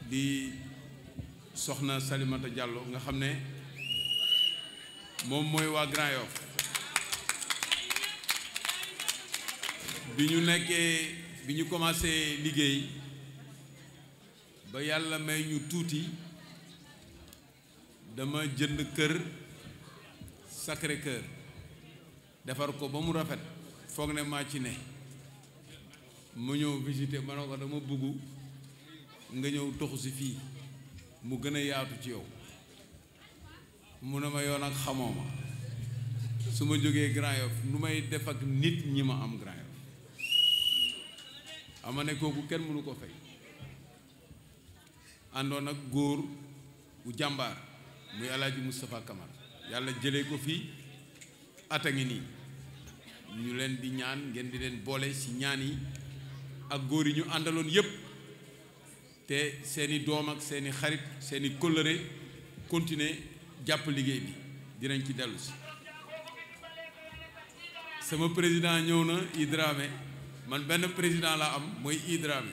di soxna Salimata Diallo nga xam ne moom mooy waa Grand Yoff bi ñu commencé liggéey ba yàlla may ñu tuuti dama jënd kër Sacré-Cœur defar ko ba mu rafet foog ne maa ci ne mu ñëw visiter ma ne ko dama bëgg nga ñëw toxu si fii mu gën a yaatu ci yow mu ne ma yoon ak xamoo ma su ma jógee Grand Yoff nu may def ak nit ñi ma am Grand Yoff ama ne kooku kenn mënu ko fay àndoon ak góor bu jàmbaar muy Alaaji Moustapha Camara yàlla jëlee ko fii ata ngi nii ñu leen di ñaan ngeen di leen boole ci ñaan yi ak góor yi ñu àndaloon yépp te seeni doom ak seeni xarit seeni kóllëre continuer jàpp liggéey bi dinañ ci dellu si sama président ñëw na Idramé man benn président laa am mooy Idramé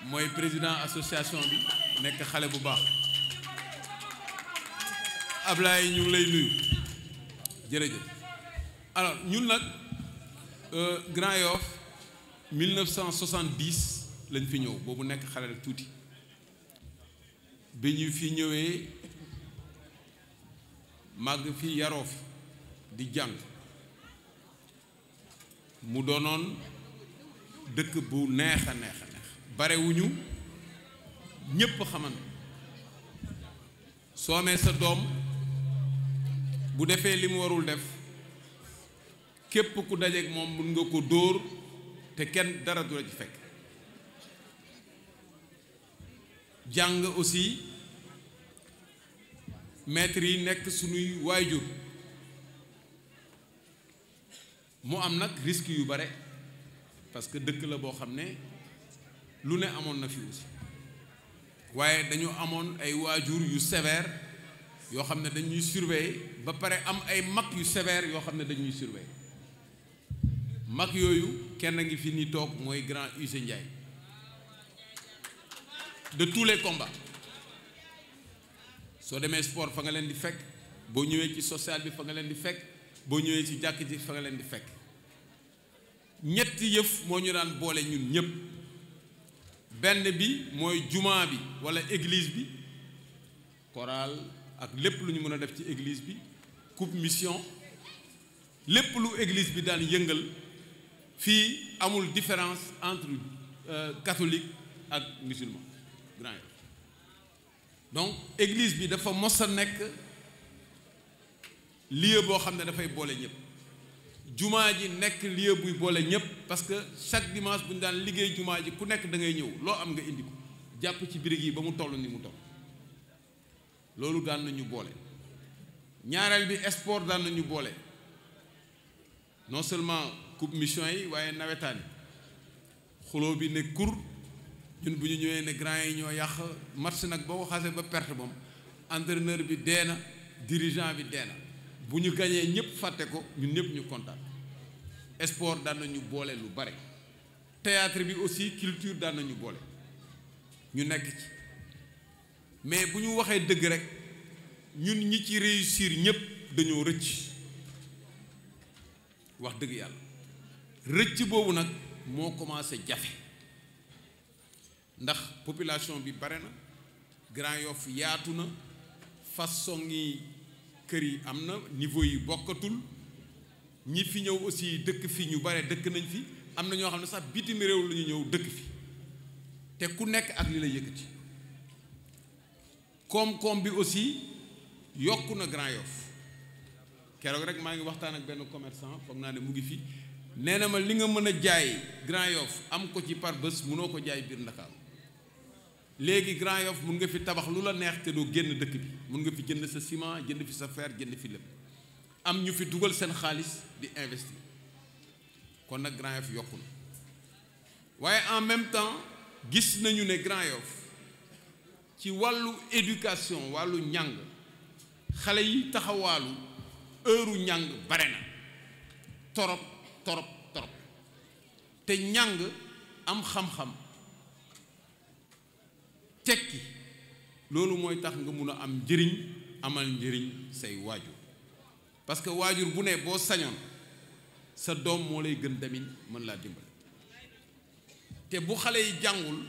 mooy président association bi nekk xale bu baax Ablaye ñu ngi lay nuyu jërëjëf alors ñun nag Grand Yoff 1970 lañ fi ñëw boobu nekk xale rek tuuti bi ñu fi ñëwee màgg fi yaroo fi di jàng mu doonoon dëkk bu neex a neex a neex barewuñu ñépp xamante soo amee sa doom bu defee li mu warul def képp ku dajeek moom mun nga ko dóor te kenn dara du la ci fekk jàng aussi maître yi nekk suñuy waajur mu am nag risque yu bare parce que dëkk la boo xam ne lu ne amoon na fi aussi waaye dañu amoon ay waajur yu sévère yoo xam ne dañuy surveiller ba pare am ay mag yu sévère yoo xam ne dañuy surveiller mag yooyu kenn ngi fi ni toog mooy grand Use Ndiaye de tous les combats soo demee sport fa nga leen di fekk boo ñëwee ci social bi fa nga leen di fekk boo ñëwee ci jàkk ji fa nga leen di fekk ñetti yëf moo ñu daan boole ñun ñëpp benn bi mooy jumaa bi walla église bi chorale ak lépp lu ñu mën a def ci église bi coupe mission lépp lu église bi daan yëngal fii amul différence entre catholique ak musulman Grand Yoff donc église bi dafa mos a nekk lieu boo xam ne dafay boole ñëpp jumaa ji nekk lieu buy boole ñëpp parce que chaque dimanche bu ñu daan liggéey jumaa ji ku nekk da ngay ñëw loo am nga indi ko jàpp ci birig yi ba mu toll ni mu toll loolu daan nañu boole ñaareel bi sport daan nañu boole non seulement coupe mission yi waaye nawetaan yi xuloo bi ne kur ñun bu ñu ñëwee ne grand yi ñoo yàq match nag boo ko xasee ba perte moom entraîneur bi dee na dirigeant bi dee na bu ñu gañee ñëpp fàtte ko ñun ñëpp ñu kontaan sport daan nañu boole lu bare théâtre bi aussi culture daan nañu boole ñu nekk ci mais bu ñu waxee dëgg rek ñun ñi ci réussir ñëpp dañoo rëcc wax dëgg yàlla rëcc boobu nag moo commencé jafe ndax population bi bare na Grand Yoff yaatu na façon yi kër yi am na niveau yi bokkatul ñi fi ñëw aussi dëkk fi ñu bare dëkk nañ fi am na ñoo xam ne sax bitim réew la ñu ñëw dëkk fi te ku nekk ak li la yëkkati koom-koom bi aussi yokku na Grand Yoff keroog rek maa ngi waxtaan ak benn commerçant foog naa ne mu ngi fi nee na ma li nga mën a jaay Grand Yoff am ko ci par bés mënoo ko jaay biir Ndakaaru léegi Grand Yoff mun nga fi tabax lu la neex te doo génn dëkk bi mun nga fi jënd sa ciment jënd fi sa fer jënd fi lépp am ñu fi dugal seen xaalis di investir kon nag Grand Yoff yokku na waaye en même temps gis nañu ne Grand Yoff ci wàllu éducation wàllu njàng xale yi taxawaalu heure njàng bare na torop torop torop te njàng am xam-xam tekki loolu mooy tax nga mun a am njëriñ amal njëriñ say waajur parce que waajur bu ne boo sañoon sa doom moo lay gën damit mën laa dimbali te bu xale yi jàngul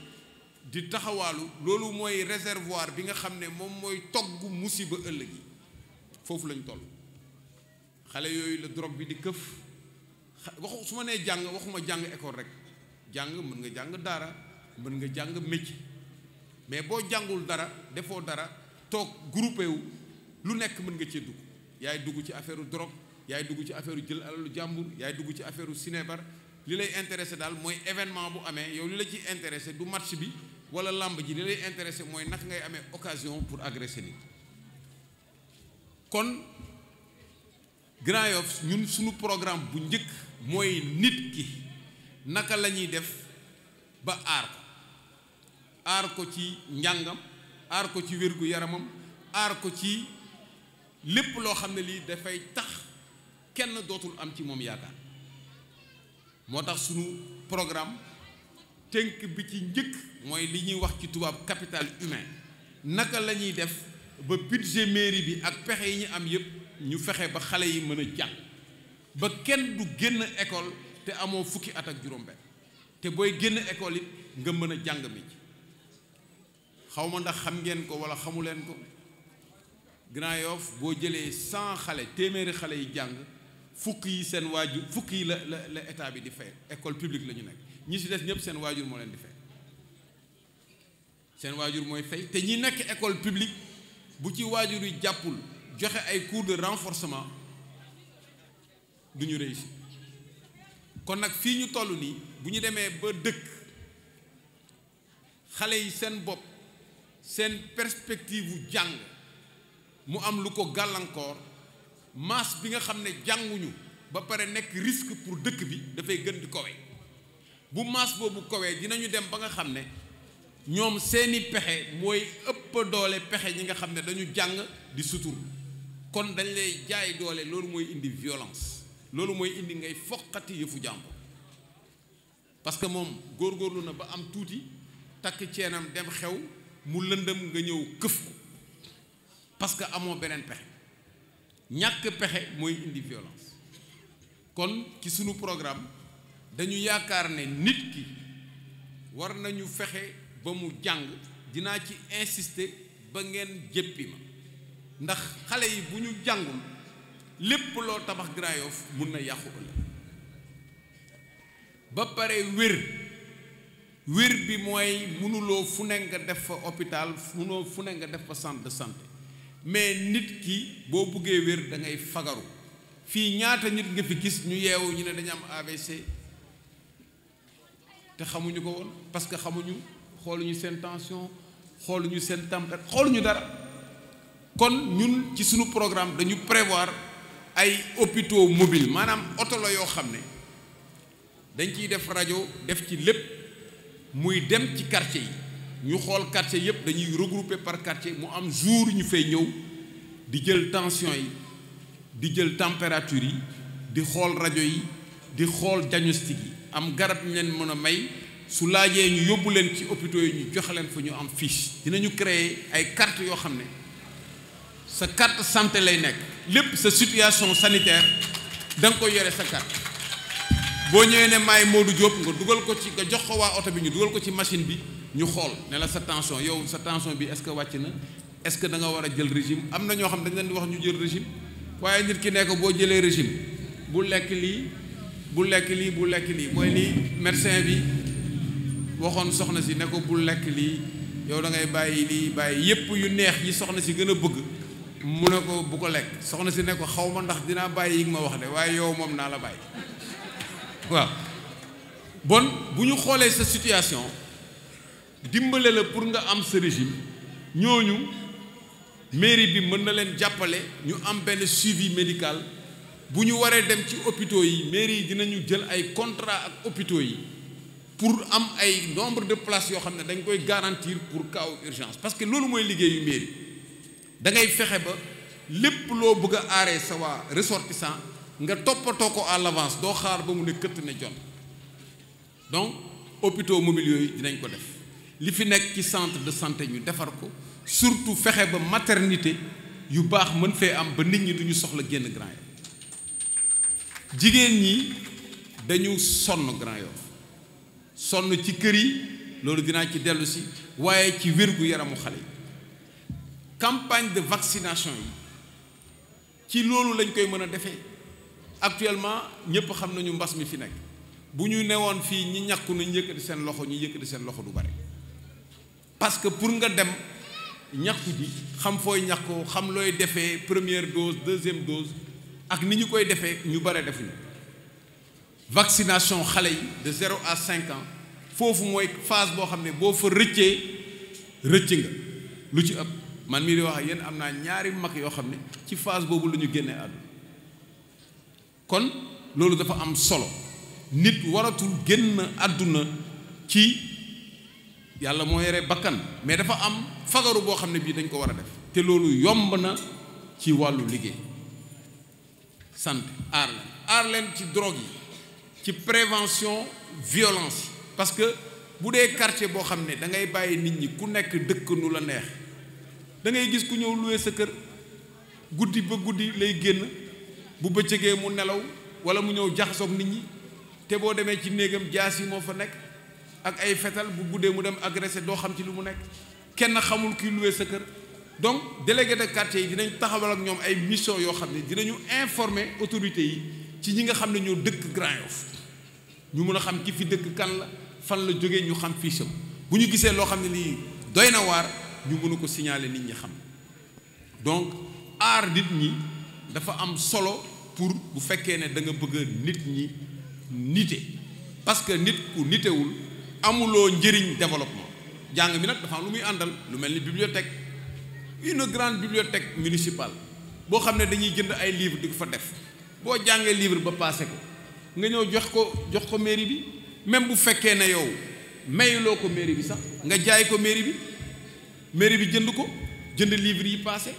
di taxawaalu loolu mooy réservoir bi nga xam ne moom mooy togg musiba ëllëg yi foofu lañ toll xale yooyu la drogue bi di këf waxu su ma nee jàng waxuma jàng école rek jàng mën nga jàng daara mën nga jàng métier mais boo jàngul dara defoo dara toog groupé wu lu nekk mën nga cee dugg yaay dugg ci affaire drogue yaay dugg ci affaire jël alalu jàmbur yaay dugg ci affaire sinébar li lay intéressé daal mooy événement bu amee yow li la ciy intéressé du match bi wala làmb ji li lay intéressé mooy naka ngay amee occasion pour agresser nit kon Grand Yoff ñun suñu programme bu njëkk mooy nit ki naka la ñuy def ba aar ko ci njàngam aar ko ci wérgu yaramam aar ko ci lépp loo xam ne lii dafay tax kenn dootul am ci moom yaakaar moo tax sunu programme tënk bi ci njëkk mooy li ñuy wax ci tubaab capital humain naka la ñuy def ba budget mairie bi ak pexe yi ñu am yëpp ñu fexe ba xale yi mën a jàng ba kenn du génn école te amoo fukki at ak juróom-benn te booy génn école it nga mën a jàng mi xaw ma ndax xam ngeen ko wala xamu leen ko Grand Yoff boo jëlee 100 xale téeméeri xale yi jàng fukk yi seen waajur fukk yi la état bi di fay école publique la ñu nekk ñi si des ñëpp seen waajur moo leen di fay seen waajur mooy fay te ñi nekk école publique bu ci waajur yi jàppul joxe ay cours de renforcement du ñu réussir kon nag fii ñu toll nii bu ñu demee ba dëkk xale yi seen bopp seen perspective bu jàng mu am lu ko gàllankoor masse bi nga xam ne jànguñu ba pare nekk risque pour dëkk bi dafay gën di kowe bu masse boobu kowee dinañu dem ba nga xam ne ñoom seeni pexe mooy ëpp doole pexe ñi nga xam ne dañu jàng di sutur kon dañ lay jaay doole loolu mooy indi violence loolu mooy indi ngay foqati yëfu jàmbur parce que moom góorgóorlu na ba am tuuti takk ceenam dem xew mu lëndëm nga ñëw këf ko parce que amoo beneen pexe ñàkk pexe mooy indi violence kon ci sunu programme dañu yaakaar ne nit ki war nañu fexe ba mu jàng dinaa ci insister ba ngeen jéppi ma ndax xale yi bu ñu jàngul lépp loo tabax Grand Yoff mun na yàqu ëllëg ba pare wér bi mooy mënuloo fu ne nga def fa hôpital mënuloo fu ne nga def fa centre de santé mais nit ki boo buggee wér da ngay fagaru fii ñaata nit nga fi gis ñu yeewu ñu ne dañu am AVC te xamuñu ko woon parce que xamuñu xooluñu seen tension xooluñu seen température xooluñu dara kon ñun ci suñu programme dañu prévoir ay hôpitaux mobiles maanaam oto la yoo xam ne dañ ciy def rajo def ci lépp muy dem ci quartier yi ñu xool quartier yëpp dañuy regrouper par quartier mu am jour ñu fay ñëw di jël tension yi di jël température yi di xool rajo yi di xool diagnostic yi am garab ñu leen mën a may su laajee ñu yóbbu leen ci hôpitaux yi ñu joxe leen fa ñu am fiche dinañu créer ay carte yoo xam ne sa carte santé lay nekk lépp sa situation sanitaire da nga koy yore sa carte boo ñëwee ne maay Modou Diop nga dugal ko ci nga jox ko waa oto bi ñu dugal ko ci machine bi ñu xool ne la sa tension yow sa tension bi est-ce que wàcc na est-ce que da nga war a jël régime am na ñoo xam dañ leen di wax ñu jël régime waaye nit ki ne ko boo jëlee régime bu lekk lii bu lekk lii bu lekk lii mooy lii médecin bi waxoon soxna si ne ko bu lekk lii yow da ngay bàyyi lii bàyyi yépp yu neex yi soxna si gën a bëgg mu ne ko bu ko lekk soxna si ne ko xaw ma ndax dinaa bàyyi yi nga ma wax de waaye yow moom naa la bàyyi waaw bon bu ñu xoolee sa situation dimbale la pour nga am sa régime ñooñu mairie bi mën na leen jàppale ñu am benn suivi médical bu ñu waree dem ci hôpitaux yi mairie yi dinañu jël ay contrat ak hôpitaux yi pour am ay nombre de places yoo xam ne dañ koy garantir pour cas urgence parce que loolu mooy liggéeyu mairie da ngay fexe ba lépp loo bëgg a aaree sa waa ressortissant nga toppatoo ko à l'avance doo xaar ba mu ne këtt ne jon donc hôpitaux mobiles yooyu dinañ ko def li fi nekk ci centre de santé ñu defar ko surtout fexe ba maternité yu baax mën fee am ba nit ñi duñu soxla génn Grand Yoff jigéen ñi dañu sonn Grand Yoff sonn ci kër yi loolu dinaa ci dellu si waaye ci wérgu yaramu xale yi campagne de vaccination yi ci loolu lañ koy mën a defee actuellement ñëpp xam nañu mbas mi fi nekk bu ñu newoon fii ñi ñàkku nañ yëkkati seen loxo ñu yëkkati seen loxo du bare parce que pour nga dem ñàkku ji xam fooy ñàkkoo xam looy defee première dose deuxième dose ak ni ñu koy defee ñu bare defuñu vaccination xale yi de 0 à 5 ans foofu mooy phase boo xam ne boo fa rëccee rëcc nga lu ci ëpp man mii di wax ak yéen am naa ñaari mag yoo xam ne ci phase boobu la ñu génnee àdduna kon loolu dafa am solo nit waratul génn àdduna ci yàlla moo yore bakkan mais dafa am fagaru boo xam ne bii dañ ko war a def te loolu yomb na ci wàllu liggéey santé aar leen ci drogue yi ci prévention violence yi parce que bu dee quartier boo xam ne da ngay bàyyi nit ñi ku nekk dëkk nu la neex da ngay gis ku ñëw loué sa kër guddi ba guddi lay génn bu bëccëgee mu nelaw wala mu ñëw jaxasoog nit ñi te boo demee ci néegam jaas yi moo fa nekk ak ay fetal bu guddee mu dem agressé doo xam ci lu mu nekk kenn xamul kuy loué sa kër donc délégué de quartier yi dinañ taxawal ak ñoom ay mission yoo xam ne dinañu informer autorités yi ci ñi nga xam ne ñoo dëkk Grand Yoff ñu mën a xam ki fi dëkk kan la fan la jógee ñu xam fiisam bu ñu gisee loo xam ne lii doy na waar ñu mën a ko signaler nit ñi xam donc aar nit ñi dafa am solo pour bu fekkee ne da nga bëgg nit ñi nite parce que nit ku nitewul amuloo njëriñ développement jàng mi nag dafa am lu muy àndal lu mel ni bibliothèque une grande bibliothèque municipale boo xam ne dañuy jënd ay livres di ko fa def boo jàngee livre ba passé ko nga ñëw jox ko mairie bi même bu fekkee ne yow mayuloo ko mairie bi sax nga jaay ko mairie bi jënd ko jënd livre yi passé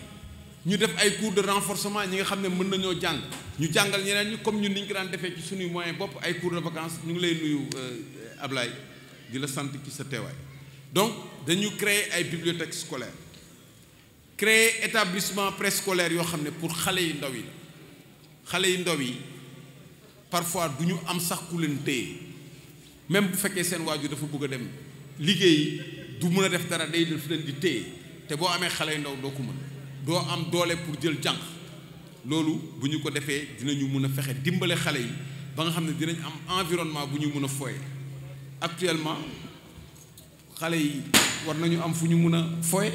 ñu def ay cours de renforcement ñi nga xam ne mën nañoo jàng ñu jàngal ñeneen ñi comme ñun ni ñu ko daan defee ci suñuy moyen bopp ay cours de vacances ñu ngi lay nuyu Ablaye di la sant ci sa teewaay donc dañu créer ay bibliothèques scolaires créer établissement préscolaire yoo xam ne pour xale yu ndaw yi la xale yu ndaw yi parfois du ñu am sax ku leen téye même bu fekkee seen waajur dafa bëgg a dem liggéey du mën a def dara day def leen di téye te boo amee xale yu ndaw doo ko mën doo am doole pour jël jànq loolu bu ñu ko defee dinañu mën a fexe dimbale xale yi ba nga xam ne dinañ am environnement bu ñu mën a foye actuellement xale yi war nañu am fu ñu mën a foye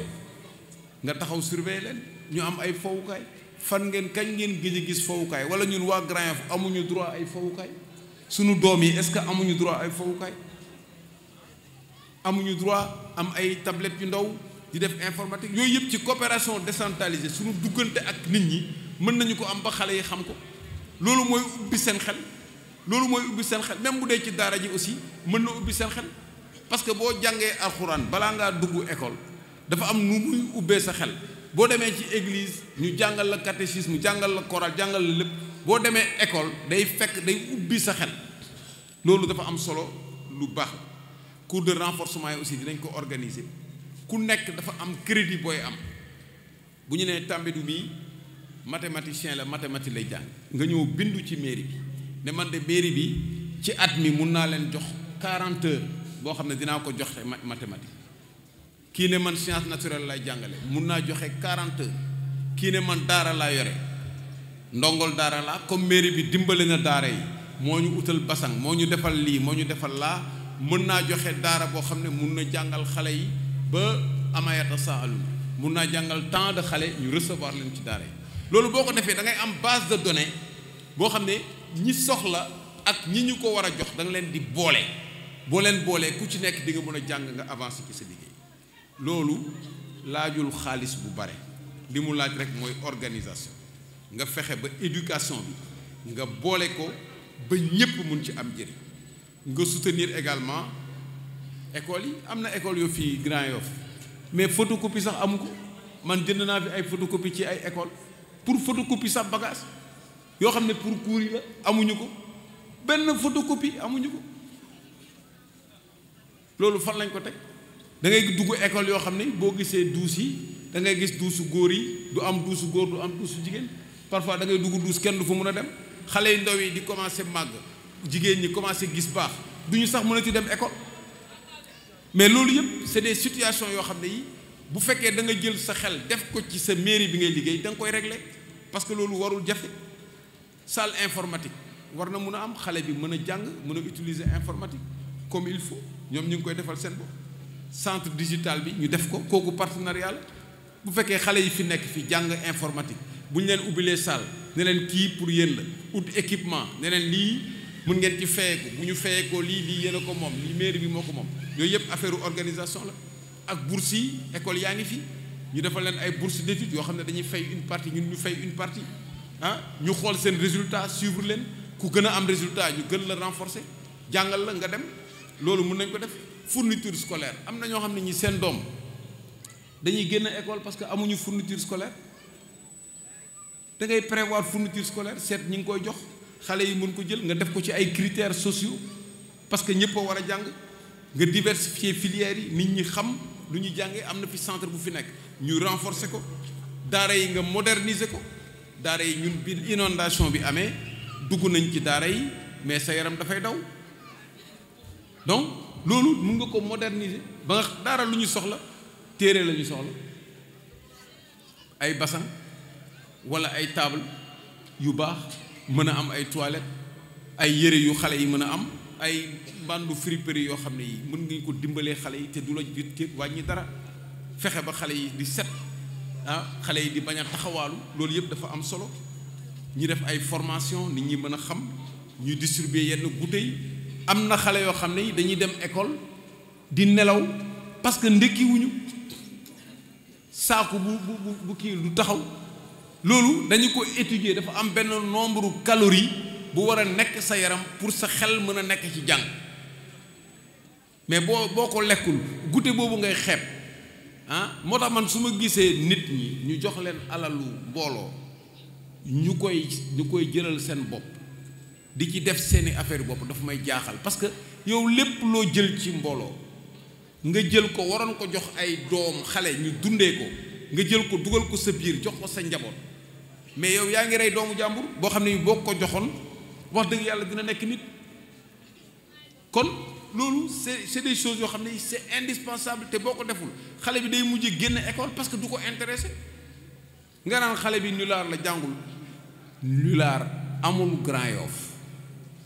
nga taxaw surveiller leen ñu am ay fowukaay fan ngeen kañ ngeen gëj a gis fowukaay wala ñun waa Grand Yoff amuñu droit ay fowukaay sunu doom yi est-ce que amuñu droit ay fowukaay amuñu droit am ay tablettes yu ndaw di def informatique yooyu yëpp ci coopération décentralisée suñu duggante ak nit ñi mën nañu ko am ba xale yi xam ko loolu mooy ubbi seen xel même bu dee ci daara ji aussi mën na ubbi seen xel parce que boo jàngee alxuraan balaa ngaa dugg école dafa am nu muy ubbee sa xel boo demee ci église ñu jàngal la catéchisme jàngal la chorale jàngal la lépp boo demee école day ubbi sa xel loolu dafa am solo lu baax cours de renforcement yi aussi dinañ ko organiser ku nekk dafa am crédit booy am bu ñu nee Tambédou mii mathématicien la mathématique lay jàng nga ñëw bindu ci mairie bi ne man de mairie bi ci at mi mun naa leen jox 40 heures boo xam ne dinaa ko joxe mathématique kii ne man science naturelle lay jàngale mun naa joxe 40 heures kii ne man daara laa yore ndongol daara laa comme mairie bi dimbale na daara yi moo ñu utal basang moo ñu defal lii moo ñu defal laa mën naa joxe daara boo xam ne mun na jàngal xale yi ba amayata saalum mun naa jàngal tant de xale ñu recevoir leen ci daara yi loolu boo ko defee da ngay am base de données boo xam ne ñi soxla ak ñi ñu ko war a jox da nga leen di boole boo leen boolee ku ci nekk di nga mën a jàng nga avancer ci sa liggéey loolu laajul xaalis bu bare li mu laaj rek mooy organisation nga fexe ba éducation bi nga boole ko ba ñépp mun ci am njëriñ nga soutenir également école yi am na école yoo fii Grand Yoff mais photocopie sax amu ko man jënd naa fi ay photocopie ci ay école pour photocopie sax bagage yoo xam ne pour cours yi la amuñu ko benn photocopie amuñu ko loolu fan lañ ko teg da ngay dugg école yoo xam ne boo gisee douche yi da ngay gis douche góor yi du am douche góor du am douche jigéen parfois da ngay dugg douche kenn du fa mën a dem xale yu ndaw yi di commencé màgg jigéen ñi commencé gis baax du ñu sax mën a ci dem école. mais loolu yëpp c'est des situations yoo xam ne yi bu fekkee da nga jël sa xel def ko ci sa mairie bi ngay liggéey da nga koy régler parce que loolu warul jafe. salle informatique war na mun a am xale bi mën a jàng mën a utiliser informatique comme il faut ñoom ñu ngi koy defal seen bopp. centre digital bi ñu def ko kooku partenariat la bu fekkee xale yi fi nekk fi jàng informatique bu ñu leen ubbilee salle ne leen kii pour yéen la ut équipement ne leen lii mun ngeen ci fayeeku bu ñu fayeekoo lii yéen a ko moom lii mairie bi moo ko moom yooyu yëpp affaire organisation la. ak bourse yi école yaa ngi fi ñu defal leen ay bourse d'études yoo xam ne dañuy fay une partie ñun ñu fay une partie ñu xool seen résultat suivre leen ku gën a am résultat ñu gën la renforcer jàngal la nga dem loolu mun nañ ko def. fourniture scolaire am na ñoo xam ne ñi seen doom dañuy génn école parce que amuñu fourniture scolaire da ngay prévoir fourniture scolaire seet ñi ngi koy jox xale yi mën ko jël nga def ko ci ay critères sociaux parce que ñëpp a war a jàng nga diversifier filières yi nit ñi xam lu ñuy jàngee am na fi centre bu fi nekk ñu renforcer ko daara yi nga moderniser ko daara yi ñun bi inondation bi amee dugg nañ ci daara yi mais sa yaram dafay daw donc loolu mun nga ko moderniser ba nga daara lu ñu soxla téere la ñu soxla ay bassin walla ay table yu baax mën a am ay toilettes ay yére yu xale yi mën a am ay bandu friperie yoo xam ne yi mën nga ko dimbalee xale yi te du la jot wàññi dara fexe ba xale yi di set xale yi di bañ a taxawaalu loolu yëpp dafa am solo ñu def ay formation nit ñi mën a xam ñuy distribuer yenn goûter yi am na xale yoo xam ne dañuy dem école di nelaw parce que ndekki wuñu saaku bu kii lu taxaw loolu dañu ko étudier dafa am benn nombre calories bu war a nekk sa yaram pour sa xel mën a nekk ci jàng mais boo ko lekkul goûter boobu ngay xeeb moo tax man su ma gisee nit ñi ñu jox leen alalu mbooloo ñu koy jëlal seen bopp di ci def seeni affaire bopp dafa may jaaxal parce que yow lépp loo jël ci mbooloo nga jël ko waroon ko jox ay doom xale ñu dundee ko nga jël ko dugal ko sa biir jox ko sa njaboot mais yow yaa ngi rey doomu jàmbur boo xam ne boo ko joxoon wax dëgg yàlla dina nekk nit kon loolu c'est des choses yoo xam ne c'est indispensable te boo ko deful xale bi day mujj génn école parce que du ko intéressé nga naan xale bi nulaar la jàngul nulaar amul Grand Yoff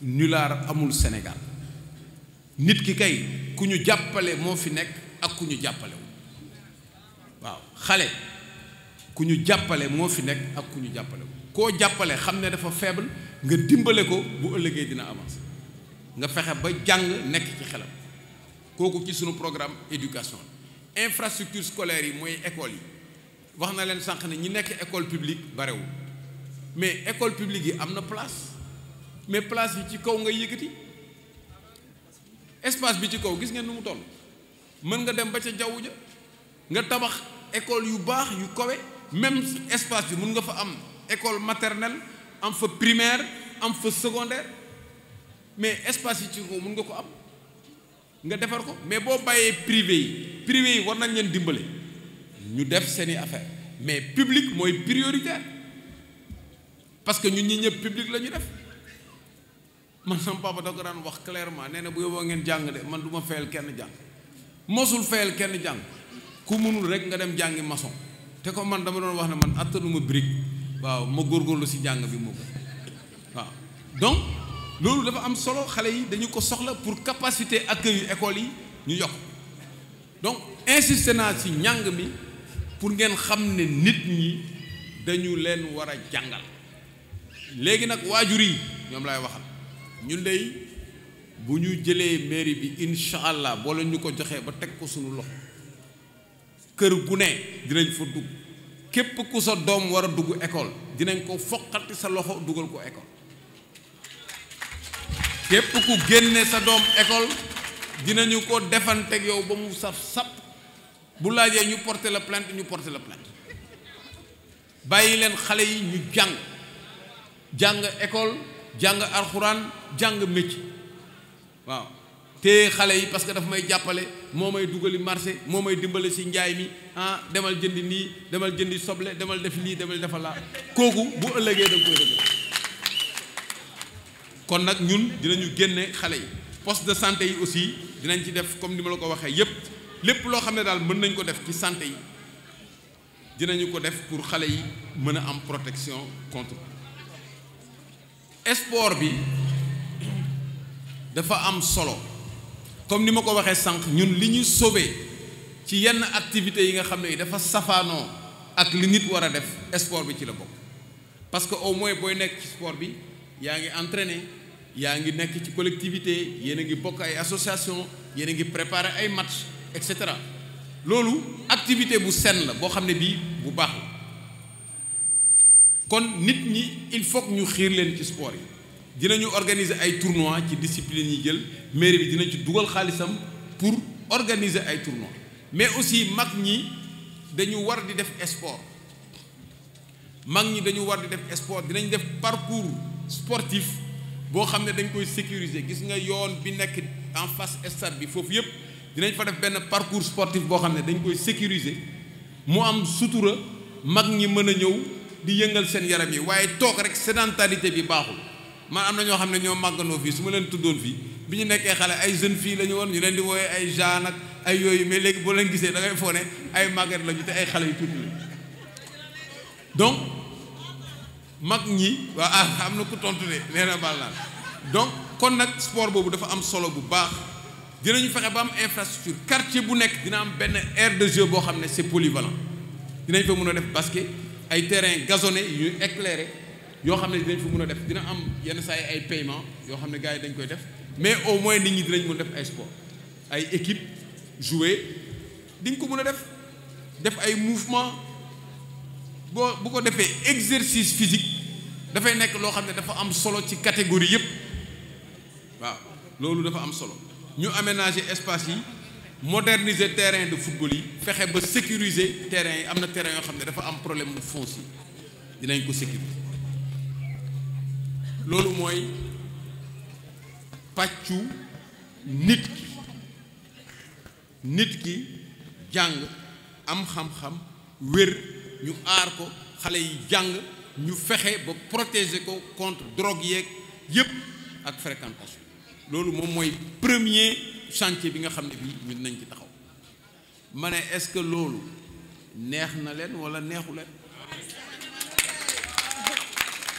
nulaar amul Sénégal nit ki kay ku ñu jàppale moo fi nekk ak ku ñu jàppale waaw xale ku ñu jàppale moo fi nekk ak ku ñu jàppale koo jàppale xam ne dafa faible nga dimbale ko bu ëllëgee dina avancer nga fexe ba jàng nekk ci xelam kooku ci sunu programme éducation infrastructure scolaire yi mooy école yi wax na leen sànq ne ñi nekk école publique barewul mais école publique yi am na place mais place yi ci kaw nga yëkkati espace bi ci kaw gis ngeen nu mu toll mën nga dem ba ca jaww ja nga tabax école yu baax yu kawe même espace bi mën nga fa am école maternelle am fa primaire am fa secondaire mais espace yi ci kaw mën nga ko am nga defar ko mais boo bàyyee privé yi war nañ leen dimbale ñu def seeni affaire mais public mooy prioritaire parce que ñun ñi ñëpp public la ñu def man sama papa da ko daan wax clairement nee na bu yóbboo ngeen jàng de man du ma fayal kenn jàng mosul fayal kenn jàng ku mënul rek nga dem jàngi maçon te ko man dama doon wax ne man attanuma brique waaw ma góorgóorlu si jàng bi moo ko waaw donc loolu dafa am solo xale yi dañu ko soxla pour capacité accueil école yi ñu yokk donc insisté naa ci njàng mi pour ngeen xam ne nit ñi dañu leen war a jàngal léegi nag waajur yi ñoom laay waxal ñun dey bu ñu jëlee mairie bi incha allah boo leen ñu ko joxee ba teg ko suñu loxo kër gu ne dinañ fa dugg képp ku sa doom war a dugg école dinañ ko foqati sa loxo dugal ko école képp ku génne sa doom école dinañu ko defanteeg yow ba mu saf sap bu laajee ñu porter la plainte ñu porter la plainte bàyyi leen xale yi ñu jàng école jàng alxuraan jàng métier waaw te xale yi parce que dafa may jàppale moo may dugali marché moo may dimbale si njaay mi demal jëndi nii demal jëndi soble demal def lii demal defa laa kooku bu ëllëgee da nga koy dëgg. kon nag ñun dinañu génne xale yi poste de santé yi aussi dinañ ci def comme ni ma la ko waxee yépp lépp loo xam ne daal mën nañ ko def ci santé yi dinañu ko def pour xale yi mën a am protection contre. sport bi dafa am solo comme ni ma ko waxee sànq ñun li ñu sauvé ci yenn activités yi nga xam ne yi dafa safaanoo ak li nit war a def sport bi ci la bokk parce que au moins booy nekk ci sport bi yaa ngi entraîné yaa ngi nekk ci collectivité yéen a ngi bokk ay association yéen a ngi préparé ay match et cetera loolu activité bu saine la boo xam ne bii bu baax la kon nit ñi il faut que ñu xiir leen ci sport yi dinañu organiser ay tournois ci discipline yi jël mairie bi dina ci dugal xaalisam pour organiser ay tournois mais aussi mag ñi dañu war di def sport mag ñi dañu war di def sport dinañ def parcours sportif boo xam ne dañ koy sécuriser gis nga yoon bi nekk en face stade bi foofu yépp dinañ fa def benn parcours sportif boo xam ne dañ koy sécuriser mu am sutura mag ñi mën a ñëw di yëngal seen yaram yi waaye toog rek sédentarité bi baaxul man am na ñoo xam ne ñoo màggandoo fii su ma leen tuddoon fii bi ñu nekkee xale ay jeunes filles la ñu woon ñu leen di wooyee ay Jeanne ak ay yooyu mais léegi boo leen gisee da ngay foog ne ay màgget la ñu te ay xale yu tuuti la donc mag ñi waa am na ku tontu de nee na baal naa donc kon nag sport boobu dafa am solo bu baax dinañu fexe ba am infrastructure quartier bu nekk dina am benn aire de jeu boo xam ne c'est polyvalent dinañ fa mën a def basket ay terrain gazonné yu ñu éclairé yoo xam ne dinañ fa mën a def dina am yenn saa yi ay paiement yoo xam ne gars yi dañ koy def mais au moins nit ñi dinañ mën def ay sport ay équipe jouer di nga ko mën a def ay mouvement boo bu ko defee exercice physique dafay nekk loo xam ne dafa am solo ci catégorie yépp waaw loolu dafa am solo ñu aménager espace yi moderniser terrain de football yi fexe ba sécuriser terrain yi am na terrain yoo xam ne dafa am problème mu foncier dinañ ko sécuriser loolu mooy pàccu nit ki jàng am xam-xam wér ñu aar ko xale yi jàng ñu fexe ba protéger ko contre drogue yeeg yépp ak fréquentation loolu moom mooy premier chantier bi nga xam ne bii ñun nañ ci taxaw ma ne est-ce que loolu neex na leen walla neexu leen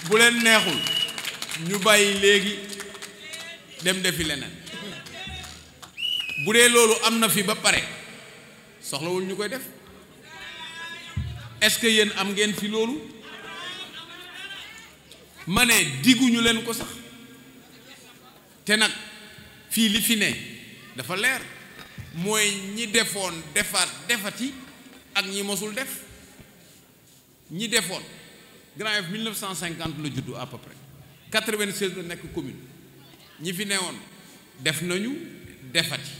bu leen neexul ñu bàyyi léegi dem defi leneen bu dee loolu am na fi ba pare soxlawul ñu koy def est-ce que yéen am ngeen fi loolu ma ne digguñu leen ko sax te nag fii li fi ne dafa leer mooy ñi defoon defati ak ñi mosul def ñi defoon Grand Yoff 1950 la juddu à peu près 96 la nekk commune ñi fi newoon def nañu defati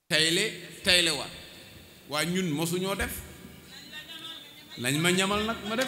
tayle waat waaye ñun mosuñoo def lañ ma ñamal nag ma def